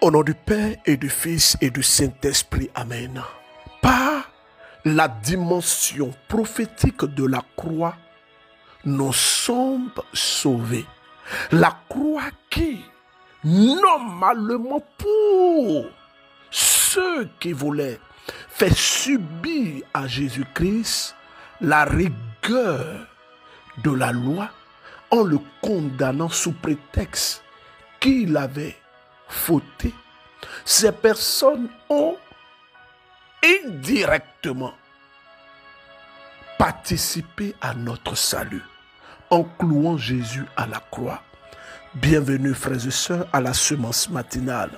Au nom du Père et du Fils et du Saint-Esprit, Amen. Par la dimension prophétique de la croix, nous sommes sauvés. La croix qui, normalement pour ceux qui voulaient faire subir à Jésus-Christ la rigueur de la loi en le condamnant sous prétexte qu'il avait fauté, ces personnes ont indirectement participé à notre salut en clouant Jésus à la croix. Bienvenue frères et sœurs à la semence matinale.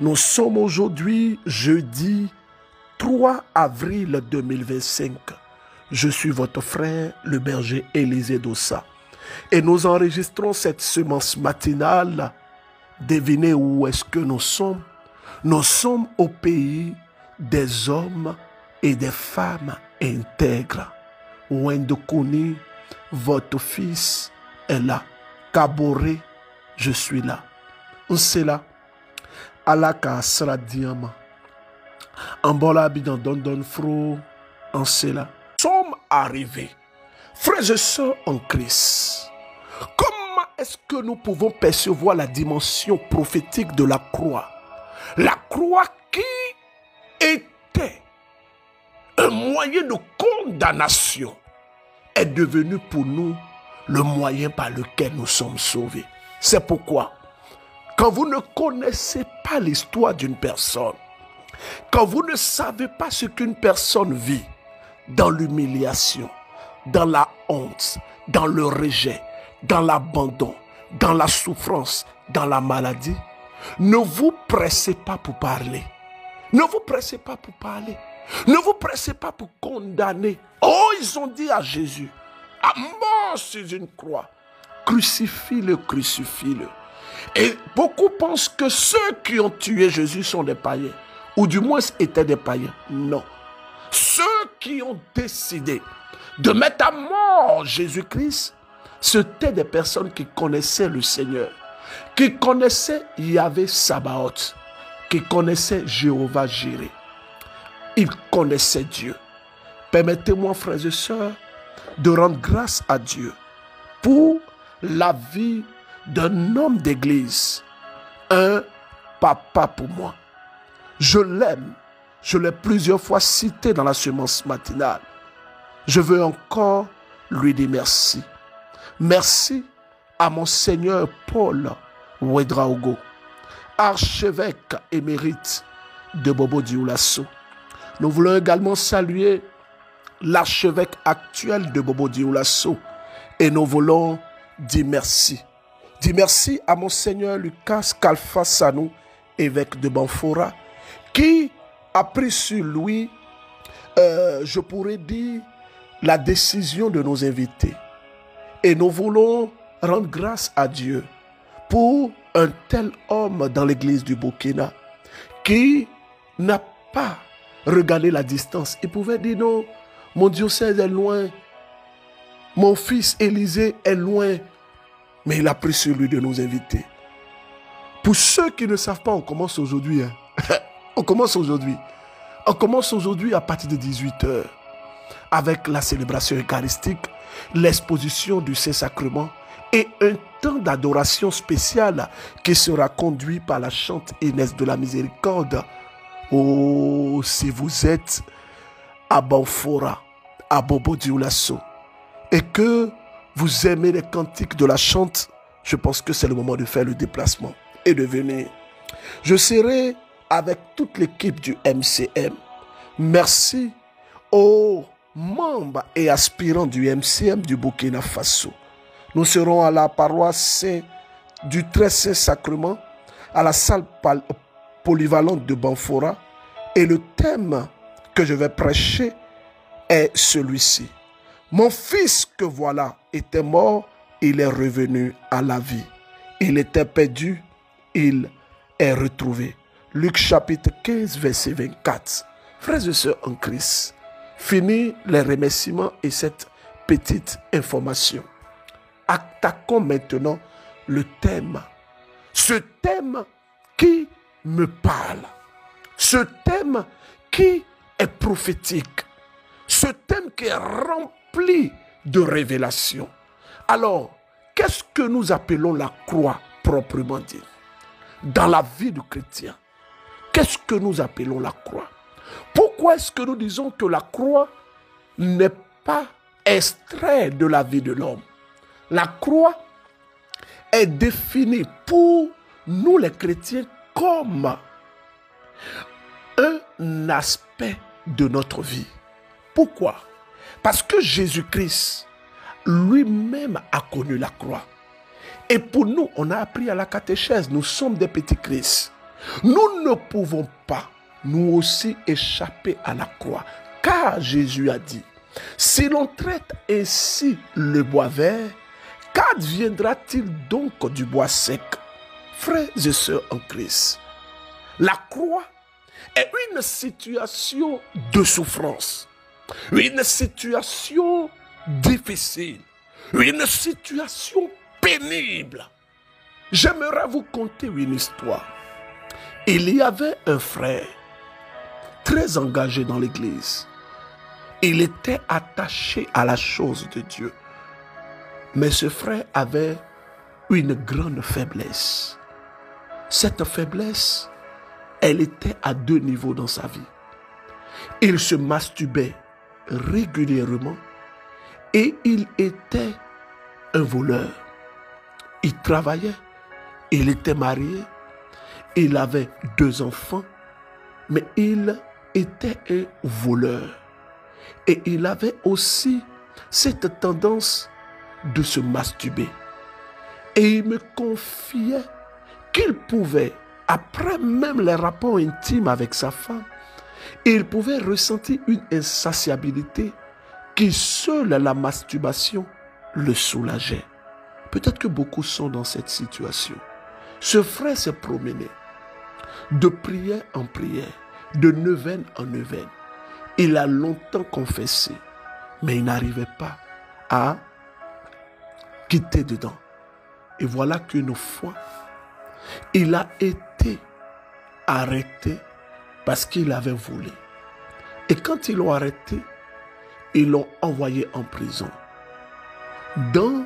Nous sommes aujourd'hui jeudi 3 avril 2025. Je suis votre frère, le berger Élisée Dossa. Et nous enregistrons cette semence matinale. Devinez où est-ce que nous sommes? Nous sommes au pays des hommes et des femmes intègres. Wendokoni, votre fils est là. Kaboré, je suis là. On sait là. Alaka sera diamant. Ambola bidan don fro. On sait là. Nous sommes arrivés, frères et sœurs en Christ. Comment est-ce que nous pouvons percevoir la dimension prophétique de la croix? La croix qui était un moyen de condamnation est devenue pour nous le moyen par lequel nous sommes sauvés. C'est pourquoi, quand vous ne connaissez pas l'histoire d'une personne, quand vous ne savez pas ce qu'une personne vit dans l'humiliation, dans la honte, dans le rejet, dans l'abandon, dans la souffrance, dans la maladie, ne vous pressez pas pour parler. Ne vous pressez pas pour parler. Ne vous pressez pas pour condamner. Oh, ils ont dit à Jésus, à mort sur une croix, crucifie-le, crucifie-le. Et beaucoup pensent que ceux qui ont tué Jésus sont des païens, ou du moins étaient des païens. Non. Ceux qui ont décidé de mettre à mort Jésus-Christ, c'étaient des personnes qui connaissaient le Seigneur, qui connaissaient Yahvé Sabaoth, qui connaissaient Jéhovah Jireh. Ils connaissaient Dieu. Permettez-moi, frères et sœurs, de rendre grâce à Dieu pour la vie d'un homme d'église, un papa pour moi. Je l'aime. Je l'ai plusieurs fois cité dans la semence matinale. Je veux encore lui dire merci. Merci à mon Seigneur Paul Ouedraogo, archevêque émérite de Bobo Dioulasso. Nous voulons également saluer l'archevêque actuel de Bobo Dioulasso et nous voulons dire merci. Dire merci à mon Seigneur Lucas Kalfa Sanou, évêque de Banfora, qui a pris sur lui, je pourrais dire, la décision de nous inviter. Et nous voulons rendre grâce à Dieu pour un tel homme dans l'église du Burkina qui n'a pas regardé la distance. Il pouvait dire non, mon diocèse est loin, mon fils Élisée est loin, mais il a pris sur lui de nous inviter. Pour ceux qui ne savent pas, on commence aujourd'hui. On commence aujourd'hui. On commence aujourd'hui à partir de 18h avec la célébration eucharistique, l'exposition du Saint-Sacrement et un temps d'adoration spécial qui sera conduit par la chante Inès de la Miséricorde. Oh, si vous êtes à Banfora, à Bobo Dioulasso, et que vous aimez les cantiques de la chante, je pense que c'est le moment de faire le déplacement et de venir. Je serai avec toute l'équipe du MCM. Merci aux membres et aspirants du MCM du Burkina Faso. Nous serons à la paroisse du Très Saint-Sacrement, à la salle polyvalente de Banfora. Et le thème que je vais prêcher est celui-ci. Mon fils que voilà était mort, il est revenu à la vie. Il était perdu, il est retrouvé. Luc chapitre 15, verset 24. Frères et sœurs en Christ, fini les remerciements et cette petite information. Attaquons maintenant le thème. Ce thème qui me parle. Ce thème qui est prophétique. Ce thème qui est rempli de révélations. Alors, qu'est-ce que nous appelons la croix proprement dit? Dans la vie du chrétien, qu'est-ce que nous appelons la croix? Pourquoi est-ce que nous disons que la croix n'est pas extrait de la vie de l'homme? La croix est définie pour nous les chrétiens comme un aspect de notre vie. Pourquoi? Parce que Jésus-Christ lui-même a connu la croix. Et pour nous, on a appris à la catéchèse, nous sommes des petits Christ. Nous ne pouvons pas, nous aussi, échapper à la croix. Car Jésus a dit, si l'on traite ainsi le bois vert, qu'adviendra-t-il donc du bois sec? Frères et sœurs en Christ, la croix est une situation de souffrance, une situation difficile, une situation pénible. J'aimerais vous conter une histoire. Il y avait un frère très engagé dans l'église. Il était attaché à la chose de Dieu. Mais ce frère avait une grande faiblesse. Cette faiblesse, elle était à deux niveaux dans sa vie. Il se masturbait régulièrement et il était un voleur. Il travaillait, il était marié, il avait 2 enfants, mais il était un voleur. Et il avait aussi cette tendance de se masturber. Et il me confiait qu'il pouvait, après même les rapports intimes avec sa femme, il pouvait ressentir une insatiabilité qui seule la masturbation le soulageait. Peut-être que beaucoup sont dans cette situation. Ce frère s'est promené de prière en prière, de neuvaine en neuvaine. Il a longtemps confessé, mais il n'arrivait pas à quitter dedans. Et voilà qu'une fois, il a été arrêté parce qu'il avait volé. Et quand ils l'ont arrêté, ils l'ont envoyé en prison. Dans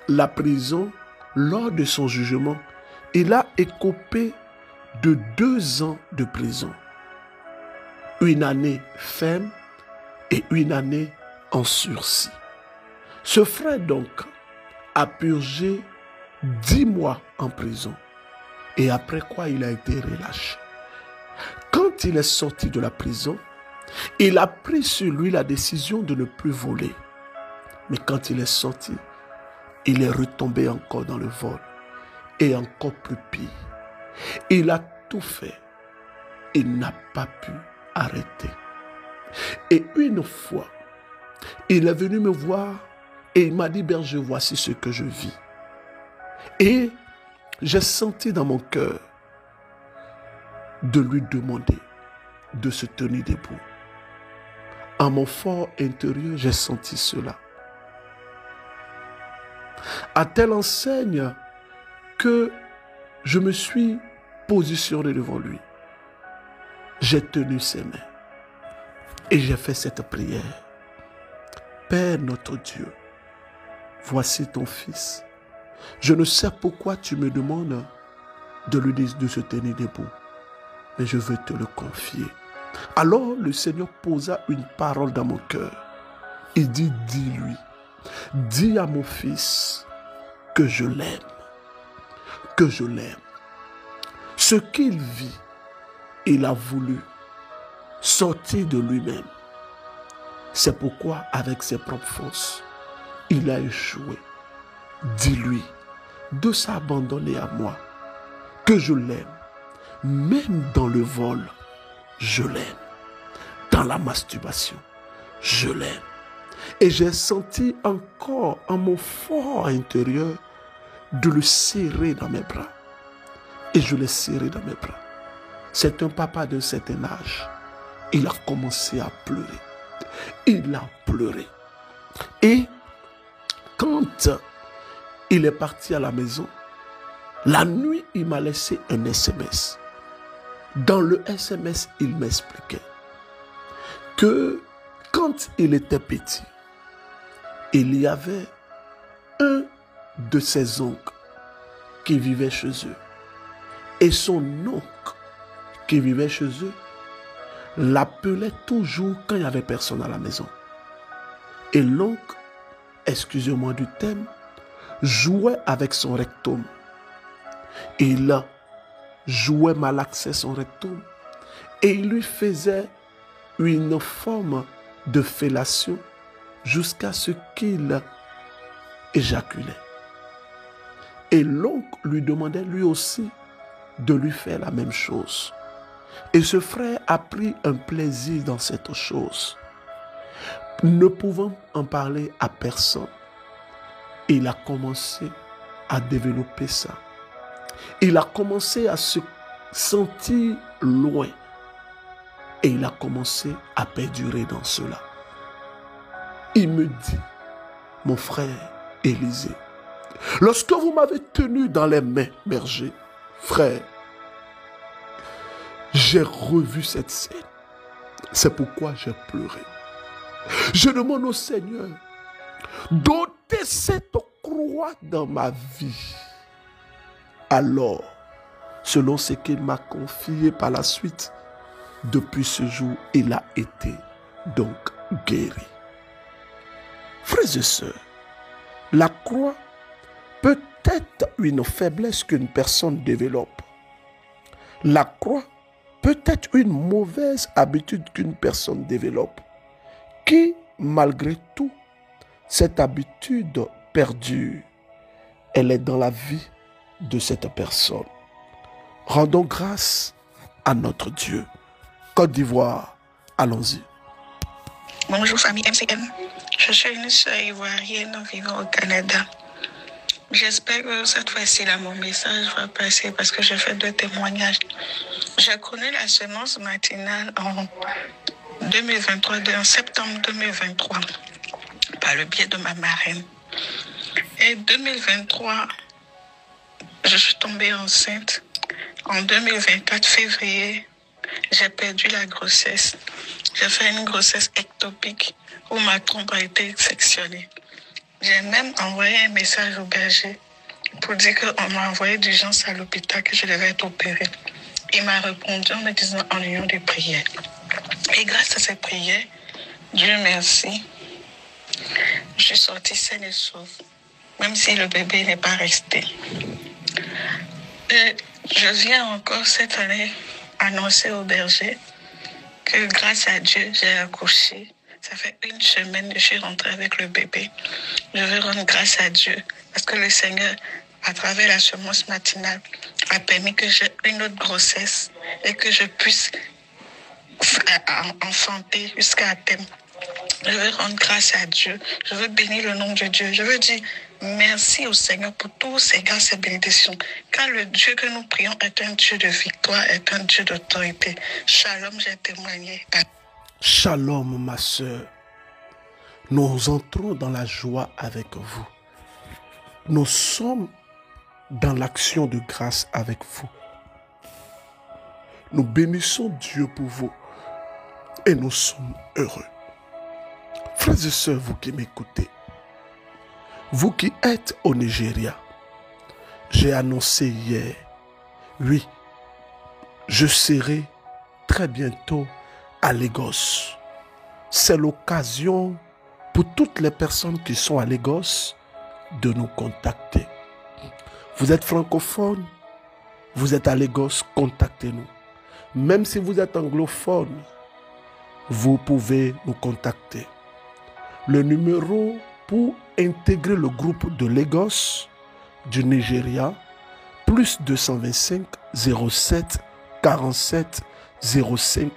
la prison, lors de son jugement, il a écopé de 2 ans de prison. 1 année ferme et 1 année en sursis. Ce frère donc a purgé 10 mois en prison. Et après quoi, il a été relâché. Quand il est sorti de la prison, il a pris sur lui la décision de ne plus voler. Mais quand il est sorti, il est retombé encore dans le vol. Et encore plus pire. Il a tout fait. Il n'a pas pu arrêter. Et une fois, il est venu me voir et il m'a dit, berger, voici ce que je vis. Et j'ai senti dans mon cœur de lui demander de se tenir debout. En mon fort intérieur, j'ai senti cela. À telle enseigne que je me suis positionné devant lui. J'ai tenu ses mains et j'ai fait cette prière. Père notre Dieu, voici ton fils. Je ne sais pourquoi tu me demandes de lui dire de se tenir debout, mais je veux te le confier. Alors le Seigneur posa une parole dans mon cœur. Il dit, dis-lui, dis à mon fils que je l'aime, que je l'aime. Ce qu'il vit, il a voulu sortir de lui-même. C'est pourquoi, avec ses propres forces, il a échoué. Dis-lui de s'abandonner à moi, que je l'aime. Même dans le vol, je l'aime. Dans la masturbation, je l'aime. Et j'ai senti encore en mon fort intérieur de le serrer dans mes bras. Et je l'ai serré dans mes bras. C'est un papa d'un certain âge. Il a commencé à pleurer. Il a pleuré. Et quand il est parti à la maison, la nuit, il m'a laissé un SMS. Dans le SMS, il m'expliquait que quand il était petit, il y avait un de ses oncles qui vivait chez eux. Et son oncle qui vivait chez eux l'appelait toujours quand il n'y avait personne à la maison. Et l'oncle, excusez-moi du thème, jouait avec son rectum. Il jouait malaxait son rectum et il lui faisait une forme de fellation jusqu'à ce qu'il éjaculait. Et l'oncle lui demandait lui aussi de lui faire la même chose. Et ce frère a pris un plaisir dans cette chose. Ne pouvant en parler à personne, il a commencé à développer ça. Il a commencé à se sentir loin. Et il a commencé à perdurer dans cela. Il me dit, mon frère Élisée, lorsque vous m'avez tenu dans les mains, berger, frère, j'ai revu cette scène. C'est pourquoi j'ai pleuré. Je demande au Seigneur d'ôter cette croix dans ma vie. Alors, selon ce qu'il m'a confié par la suite, depuis ce jour, il a été donc guéri. Frères et sœurs, la croix peut être une faiblesse qu'une personne développe. La croix peut être une mauvaise habitude qu'une personne développe, qui, malgré tout, cette habitude perdure. Elle est dans la vie de cette personne. Rendons grâce à notre Dieu. Côte d'Ivoire, allons-y. Bonjour famille MCM, je suis une sœur ivoirienne vivant au Canada. J'espère que cette fois-ci là mon message va passer parce que j'ai fait 2 témoignages. J'ai connu la semence matinale en 2023, en septembre 2023, par le biais de ma marraine. Et 2023, je suis tombée enceinte. En 2024, février, j'ai perdu la grossesse. J'ai fait une grossesse ectopique où ma trompe a été sectionnée. J'ai même envoyé un message au berger pour dire qu'on m'a envoyé d'urgence à l'hôpital que je devais être opérée. Il m'a répondu en me disant en union de prière. Et grâce à ces prières, Dieu merci, je suis sortie saine et sauve, même si le bébé n'est pas resté. Et je viens encore cette année annoncer au berger que grâce à Dieu, j'ai accouché. Ça fait 1 semaine que je suis rentrée avec le bébé. Je veux rendre grâce à Dieu parce que le Seigneur, à travers la semence matinale, a permis que j'ai une autre grossesse et que je puisse enfanter jusqu'à terme. Je veux rendre grâce à Dieu. Je veux bénir le nom de Dieu. Je veux dire merci au Seigneur pour tous ces grâces et bénédictions. Car le Dieu que nous prions est un Dieu de victoire, est un Dieu d'autorité. Shalom, j'ai témoigné. Shalom, ma sœur. Nous entrons dans la joie avec vous. Nous sommes dans l'action de grâce avec vous. Nous bénissons Dieu pour vous et nous sommes heureux. Frères et sœurs, vous qui m'écoutez, vous qui êtes au Nigeria, j'ai annoncé hier, oui, je serai très bientôt à Lagos. C'est l'occasion pour toutes les personnes qui sont à Lagos de nous contacter. Vous êtes francophone, vous êtes à Lagos, contactez-nous. Même si vous êtes anglophone, vous pouvez nous contacter. Le numéro pour intégrer le groupe de Lagos du Nigeria, plus 225 07 47 05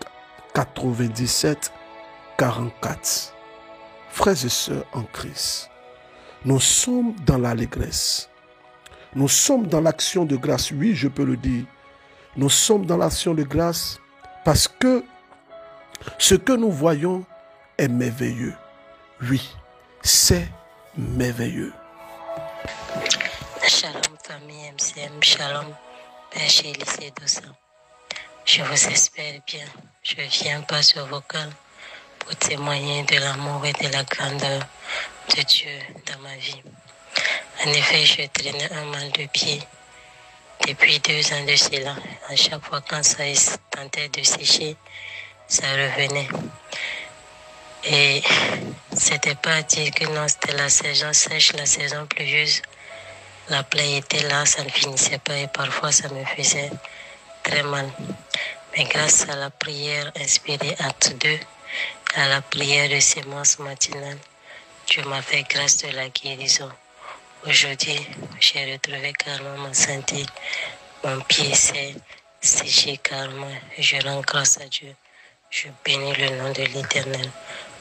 97 44. Frères et sœurs en Christ, nous sommes dans l'allégresse. Nous sommes dans l'action de grâce. Oui, je peux le dire. Nous sommes dans l'action de grâce parce que ce que nous voyons est merveilleux. Oui, c'est merveilleux. Shalom famille MCM, shalom Père Élisée Dossa. Je vous espère bien. Je viens par ce vocal pour témoigner de l'amour et de la grandeur de Dieu dans ma vie. En effet, je traînais un mal de pied depuis 2 ans de cela. À chaque fois quand ça tentait de sécher, ça revenait. Et c'était pas à dire que non, c'était la saison sèche, la saison pluvieuse. La plaie était là, ça ne finissait pas et parfois ça me faisait très mal. Mais grâce à la prière inspirée Acte 2, à la prière de sémence matinale, Dieu m'a fait grâce de la guérison. Aujourd'hui, j'ai retrouvé carrément ma santé. Mon pied s'est séché carrément. Je rends grâce à Dieu. Je bénis le nom de l'Éternel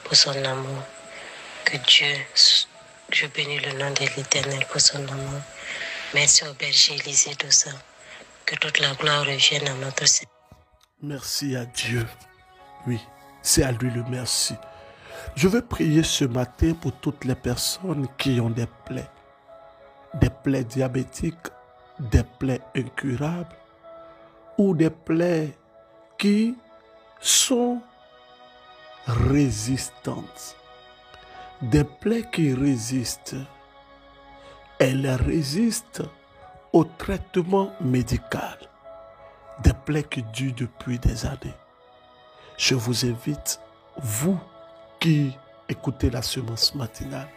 pour son amour. Je bénis le nom de l'Éternel pour son amour. Merci au berger Élisée Dossa. Que toute la gloire revienne à notre Seigneur. Merci à Dieu. Oui, c'est à lui le merci. Je veux prier ce matin pour toutes les personnes qui ont des plaies diabétiques, des plaies incurables ou des plaies qui sont résistantes. Des plaies qui résistent. Elles résistent au traitement médical. Des plaies qui durent depuis des années. Je vous invite, vous qui écoutez la semence matinale,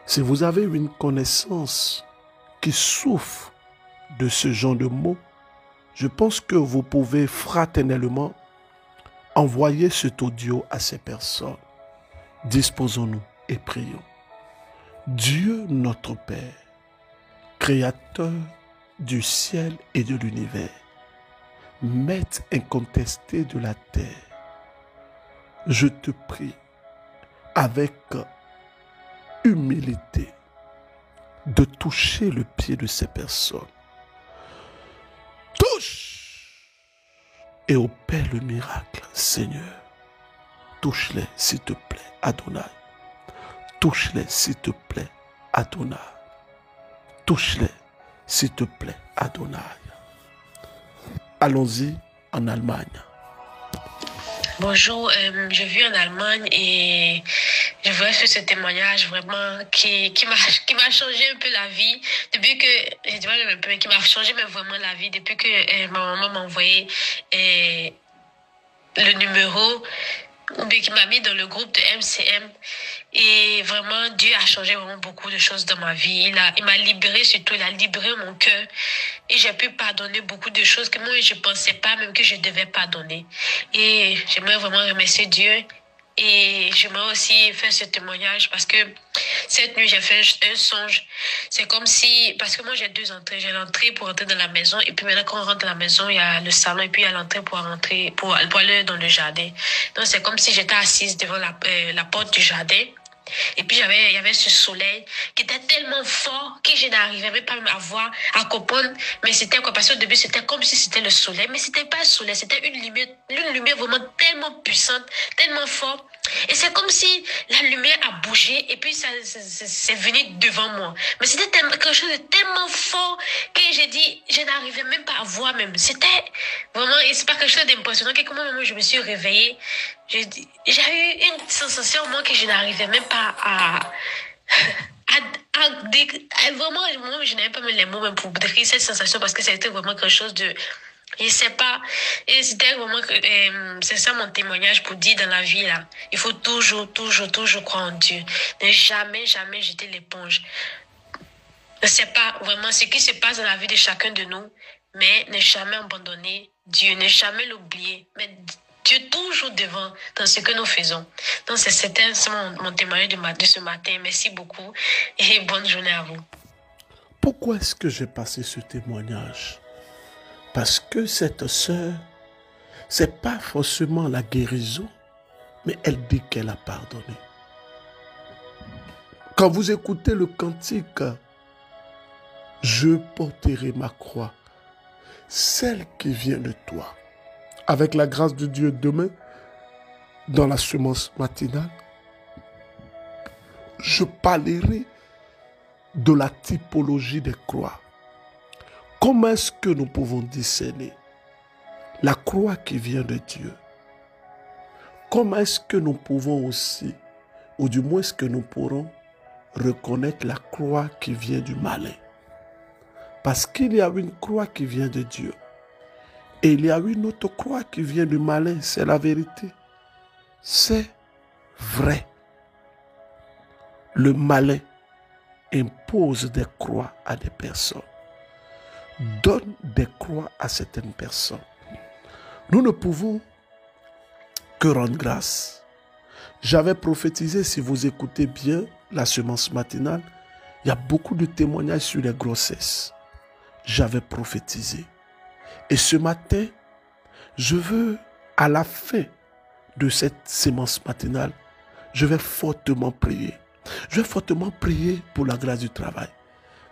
si vous avez une connaissance qui souffre de ce genre de mots, je pense que vous pouvez fraternellement envoyer cet audio à ces personnes. Disposons-nous et prions. Dieu notre Père, Créateur du ciel et de l'univers, Maître incontesté de la terre, je te prie avec humilité de toucher le pied de ces personnes. Touche et opère le miracle, Seigneur. Touche-les, s'il te plaît, Adonai. Touche-les, s'il te plaît, Adonai. Touche-les, s'il te plaît, Adonai. Allons-y en Allemagne. Bonjour, je vis en Allemagne et je voudrais faire ce témoignage vraiment qui m'a changé un peu la vie depuis que, je dis pas un peu, qui m'a changé mais vraiment la vie depuis que ma maman m'a envoyé le numéro ou bien qui m'a mis dans le groupe de MCM. Et vraiment, Dieu a changé vraiment beaucoup de choses dans ma vie. Il m'a libéré surtout, il a libéré mon cœur. Et j'ai pu pardonner beaucoup de choses que moi, je pensais pas même que je devais pardonner. Et j'aimerais vraiment remercier Dieu. Et j'aimerais aussi faire ce témoignage parce que cette nuit, j'ai fait un songe. C'est comme si, parce que moi, j'ai 2 entrées. J'ai l'entrée pour entrer dans la maison. Et puis maintenant, quand on rentre dans la maison, il y a le salon. Et puis, il y a l'entrée pour rentrer, pour aller dans le jardin. Donc, c'est comme si j'étais assise devant la porte du jardin. Et puis il y avait ce soleil qui était tellement fort que je n'arrivais même pas à comprendre. Mais c'était quoi? Parce qu'au début, c'était comme si c'était le soleil. Mais c'était pas le soleil, c'était une lumière vraiment tellement puissante, tellement forte. Et c'est comme si la lumière a bougé et puis c'est venu devant moi. Mais c'était quelque chose de tellement fort que j'ai dit, je n'arrivais même pas à voir même. C'était vraiment, et c'est pas quelque chose d'impressionnant. Que comment moi je me suis réveillée, j'ai eu une sensation moi que je n'arrivais même pas vraiment, moi, je n'avais pas même les mots même pour décrire cette sensation parce que c'était vraiment quelque chose de, je sais pas, et c'était vraiment, c'est ça mon témoignage pour dire dans la vie là, il faut toujours croire en Dieu, ne jamais jeter l'éponge. Ne sais pas vraiment ce qui se passe dans la vie de chacun de nous, mais ne jamais abandonner Dieu, ne jamais l'oublier, mais Dieu toujours devant dans ce que nous faisons. Donc c'était mon témoignage de ce matin. Merci beaucoup et bonne journée à vous. Pourquoi est-ce que j'ai passé ce témoignage? Parce que cette sœur, c'est pas forcément la guérison, mais elle dit qu'elle a pardonné. Quand vous écoutez le cantique, je porterai ma croix, celle qui vient de toi. Avec la grâce de Dieu, demain, dans la semence matinale, je parlerai de la typologie des croix. Comment est-ce que nous pouvons discerner la croix qui vient de Dieu. Comment est-ce que nous pouvons aussi, ou du moins est-ce que nous pourrons reconnaître la croix qui vient du malin? Parce qu'il y a une croix qui vient de Dieu. Et il y a une autre croix qui vient du malin. C'est la vérité. C'est vrai. Le malin impose des croix à des personnes. Donne des croix à certaines personnes. Nous ne pouvons que rendre grâce. J'avais prophétisé, si vous écoutez bien la semence matinale, il y a beaucoup de témoignages sur les grossesses. J'avais prophétisé. Et ce matin, je veux, à la fin de cette sémence matinale, je vais fortement prier. Je vais fortement prier pour la grâce du travail.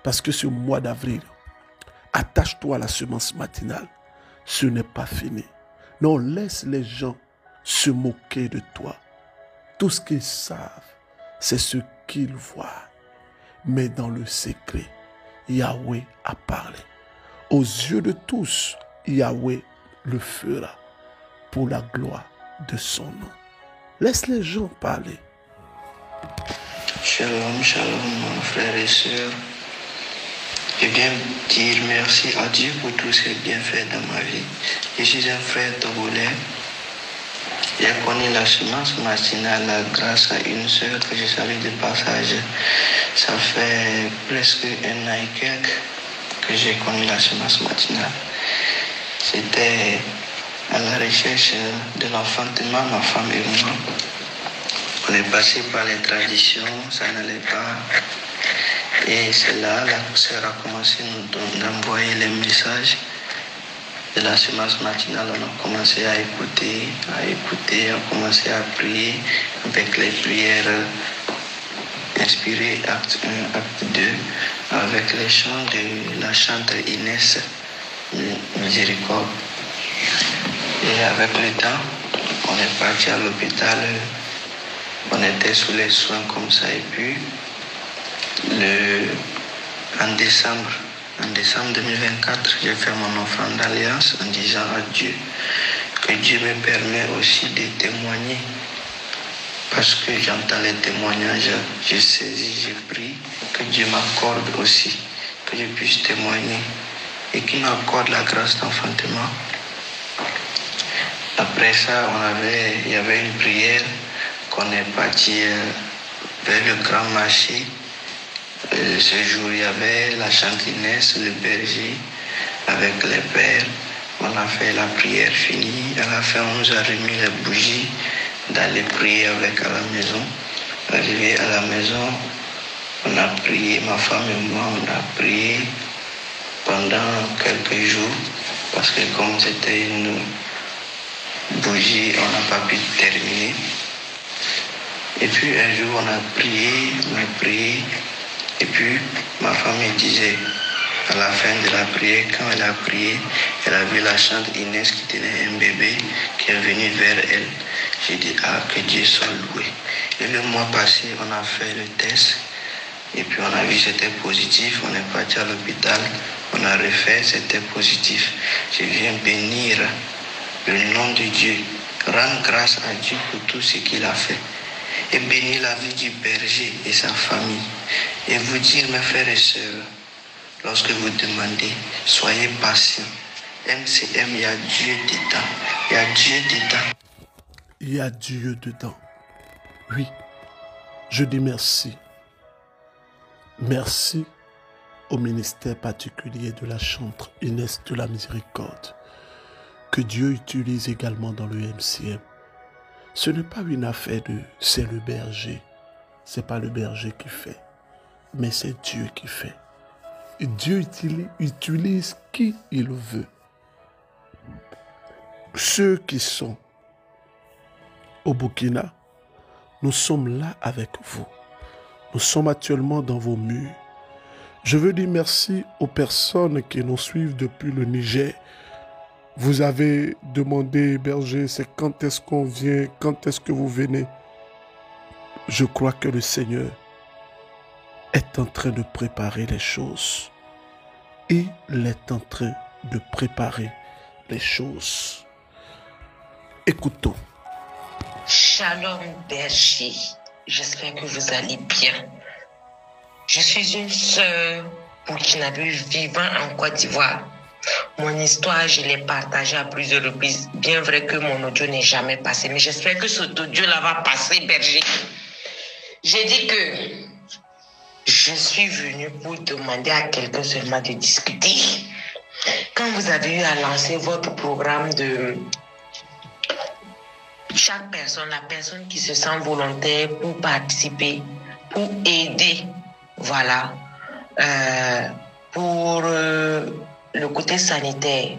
Parce que ce mois d'avril, attache-toi à la semence matinale. Ce n'est pas fini. Non, laisse les gens se moquer de toi. Tout ce qu'ils savent, c'est ce qu'ils voient. Mais dans le secret, Yahweh a parlé. Aux yeux de tous, Yahweh le fera pour la gloire de son nom. Laisse les gens parler. Shalom, shalom, mon frère et sœur. Je viens dire merci à Dieu pour tous ses bienfaits dans ma vie. Je suis un frère togolais. J'ai connu la semence matinale grâce à une sœur que je salue de passage. Ça fait presque un an et quelques que j'ai connu la semence matinale. C'était à la recherche de l'enfantement, ma femme et moi. On est passé par les traditions, ça n'allait pas. Et c'est là, la sœur a commencé à nous envoyer les messages de la semence matinale. On a commencé à écouter, on a commencé à prier avec les prières inspirées, acte 1, acte 2, avec les chants de la chantre Inès Miséricorde. Et avec le temps, on est parti à l'hôpital, on était sous les soins comme ça. Et puis, en décembre 2024, j'ai fait mon offrande d'alliance en disant à Dieu que Dieu me permet aussi de témoigner. Parce que j'entends les témoignages, je saisis, je prie que Dieu m'accorde aussi, que je puisse témoigner et qu'il m'accorde la grâce d'enfantement. Après ça, il y avait une prière qu'on est parti vers le grand marché. Ce jour, il y avait la chantinesse, le berger, avec les pères. On a fait la prière finie. À la fin, on nous a remis les bougies d'aller prier avec à la maison. Arrivé à la maison, on a prié, ma femme et moi, on a prié pendant quelques jours. Parce que comme c'était une bougie, on n'a pas pu terminer. Et puis un jour, on a prié. Et puis, ma femme me disait, à la fin de la prière, quand elle a prié, elle a vu la chante Inès qui tenait un bébé qui est venu vers elle. J'ai dit, que Dieu soit loué. Et le mois passé, on a fait le test. Et puis, on a vu que c'était positif. On est parti à l'hôpital. On a refait, c'était positif. Je viens bénir le nom de Dieu. Rendre grâce à Dieu pour tout ce qu'il a fait. Et bénir la vie du berger et sa famille. Et vous dire, mes frères et sœurs, lorsque vous demandez, soyez patients. MCM, il y a Dieu dedans. Il y a Dieu dedans. Il y a Dieu dedans. Oui, je dis merci. Merci au ministère particulier de la chantre Inès de la Miséricorde, que Dieu utilise également dans le MCM. Ce n'est pas une affaire de c'est le berger. Ce n'est pas le berger qui fait, mais c'est Dieu qui fait. Et Dieu utilise qui il veut. Ceux qui sont au Burkina, nous sommes là avec vous. Nous sommes actuellement dans vos murs. Je veux dire merci aux personnes qui nous suivent depuis le Niger. Vous avez demandé, berger, c'est quand est-ce qu'on vient, quand est-ce que vous venez? Je crois que le Seigneur est en train de préparer les choses. Il est en train de préparer les choses. Écoutons. Shalom berger, j'espère que vous allez bien. Je suis une sœur burkinabé vivant en Côte d'Ivoire. Mon histoire, je l'ai partagée à plusieurs reprises. Bien vrai que mon audio n'est jamais passé, mais j'espère que cet audio-là va passer, berger. J'ai dit que je suis venue pour demander à quelqu'un seulement de discuter. Quand vous avez eu à lancer votre programme de chaque personne, la personne qui se sent volontaire pour participer, pour aider, voilà, pour le côté sanitaire,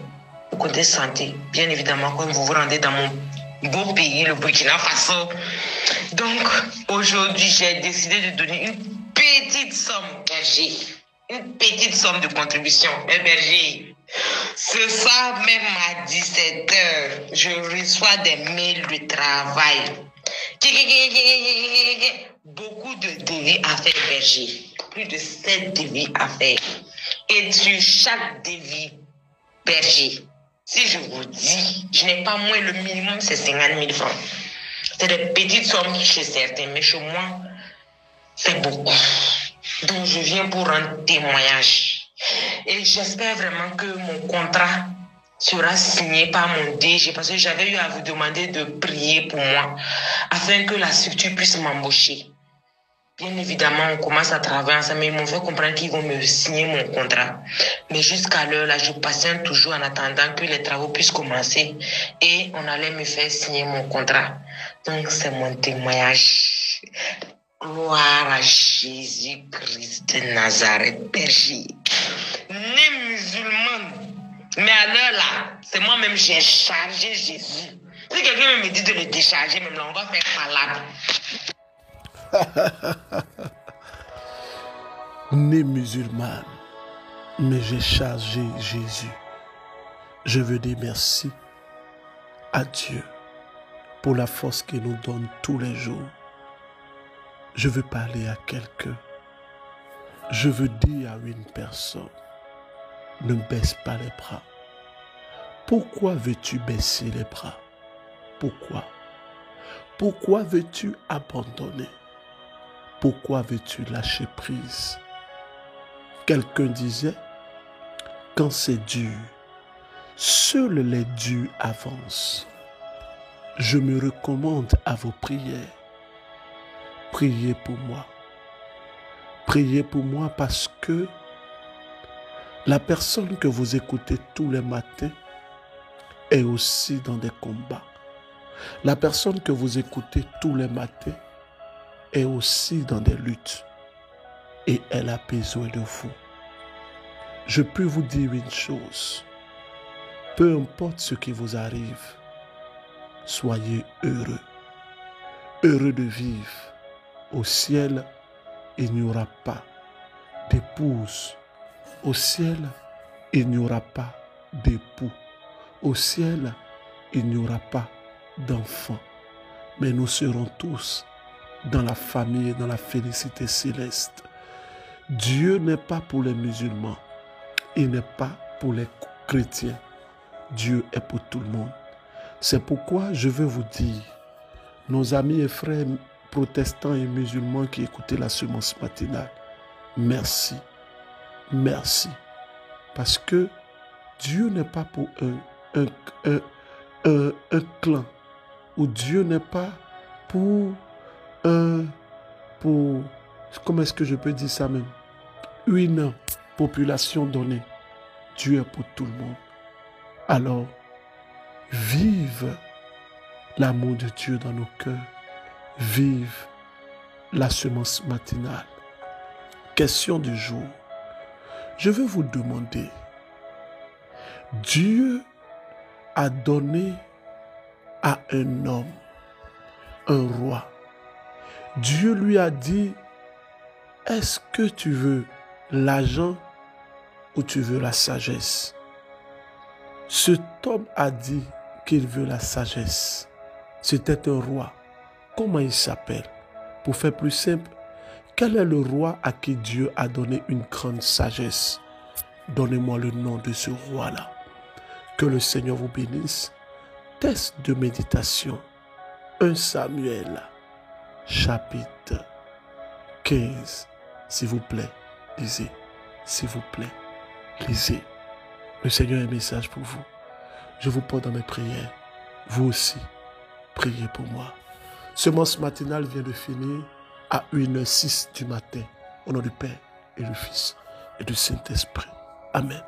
le côté santé, bien évidemment, quand vous vous rendez dans mon beau pays, le Burkina Faso. Donc, aujourd'hui, j'ai décidé de donner une petite somme, berger, une petite somme de contribution, berger. Ce soir même à 17h, je reçois des mails de travail. Beaucoup de devis à faire, berger. Plus de 7 devis à faire. Et sur chaque devis, berger, si je vous dis, je n'ai pas moins, le minimum c'est 50 000 francs. C'est des petites sommes chez certains, mais chez moi, c'est beaucoup. Donc je viens pour rendre témoignage. Et j'espère vraiment que mon contrat sera signé par mon DG, parce que j'avais eu à vous demander de prier pour moi, afin que la structure puisse m'embaucher. Bien évidemment, on commence à travailler ensemble, mais ils m'ont fait comprendre qu'ils vont me signer mon contrat. Mais jusqu'à l'heure, là, je patiente toujours en attendant que les travaux puissent commencer et on allait me faire signer mon contrat. Donc, c'est mon témoignage. Gloire à Jésus-Christ de Nazareth, berger. Né musulmane, mais à l'heure là, c'est moi-même j'ai chargé Jésus. Si quelqu'un me dit de le décharger, même là, on va faire malade. Né musulmane, mais j'ai chargé Jésus. Je veux dire merci à Dieu pour la force qu'il nous donne tous les jours. Je veux parler à quelqu'un. Je veux dire à une personne, ne baisse pas les bras. Pourquoi veux-tu baisser les bras? Pourquoi? Pourquoi veux-tu abandonner? Pourquoi veux-tu lâcher prise? Quelqu'un disait, quand c'est dur, seuls les durs avancent. Je me recommande à vos prières. Priez pour moi. Priez pour moi parce que la personne que vous écoutez tous les matins est aussi dans des combats. La personne que vous écoutez tous les matins est aussi dans des luttes et elle a besoin de vous. Je peux vous dire une chose, peu importe ce qui vous arrive, soyez heureux, heureux de vivre. Au ciel, il n'y aura pas d'épouse. Au ciel, il n'y aura pas d'époux. Au ciel, il n'y aura pas d'enfants. Mais nous serons tous dans la famille et dans la félicité céleste. Dieu n'est pas pour les musulmans. Il n'est pas pour les chrétiens. Dieu est pour tout le monde. C'est pourquoi je veux vous dire, nos amis et frères protestants et musulmans qui écoutaient la semence matinale, merci. Merci. Parce que Dieu n'est pas pour un clan. Ou Dieu n'est pas pour comment est-ce que je peux dire ça même? Une population donnée. Dieu est pour tout le monde. Alors, vive l'amour de Dieu dans nos cœurs. Vive la semence matinale. Question du jour. Je veux vous demander, Dieu a donné à un homme, un roi. Dieu lui a dit, est-ce que tu veux l'argent ou tu veux la sagesse? Cet homme a dit qu'il veut la sagesse. C'était un roi. Comment il s'appelle? Pour faire plus simple, quel est le roi à qui Dieu a donné une grande sagesse? Donnez-moi le nom de ce roi-là. Que le Seigneur vous bénisse. Test de méditation. 1 Samuel, chapitre 15. S'il vous plaît, lisez. S'il vous plaît, lisez. Le Seigneur a un message pour vous. Je vous porte dans mes prières. Vous aussi, priez pour moi. Semence matinale vient de finir à 1h06 du matin. Au nom du Père et du Fils et du Saint-Esprit. Amen.